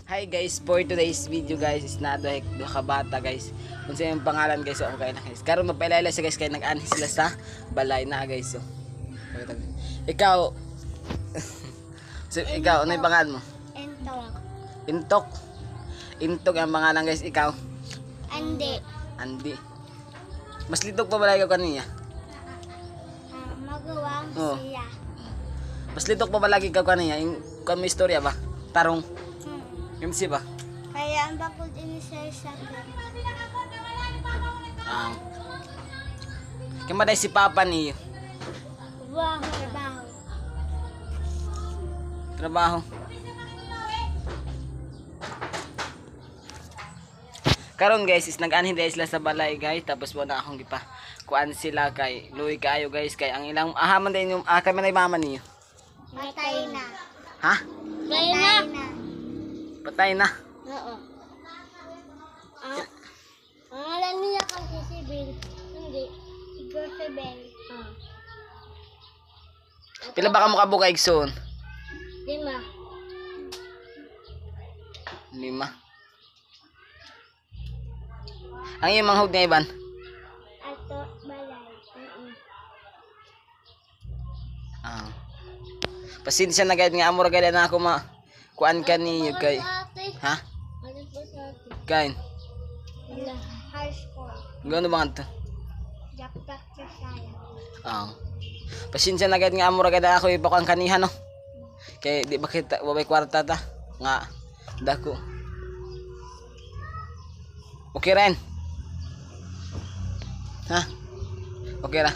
Hi guys, for today's video guys is nadohek do kabata guys. Kung sa yung pangalan guys, so okay na guys. Karon magpailayla siya guys kay nag-ani sila sa balay na guys. So, ikaw so, ikaw ano yung pangalan mo? Entok. Intok. Intok ang pangalan guys, ikaw? Andi. Andi. Mas litok pa balay ka kaniya? Magawang Oo. siya. Mas litok pa balagi ka kaniya? Yung kami istorya ba? Tarong. Yung si ba? Kaya ang bakod ini sa Kamaday si Papa niyo. Wow, trabaho. Trabaho. Karon guys is nag-anhin dahil sila sa balay guys. Tapos wala akong gipa. Kuan sila kay luwi kayo guys kay ang ilang ahaman din yung kay manay mama niyo. Patay na. Ha? Patay na. Patay na. Oo. Ang alam niya kasi si Bill. Hindi. Siguro si Ben. Pila ba ka mo kabuka igsoon? 5. 5. Ang iyong manghod na iban? Ato balay. Pasensya na gayud nga amor gayud na ako ma kuan kaniyo kay. Ha? Ano po sa atin? Kain. High school. Gano ba to? Japat sa saya. Pasensya na gayud nga amor gayud ako ipakuan kanihan no. Kay di ba kita wabay kwarta ta nga dako. Okay rin. Ha? Okay ra.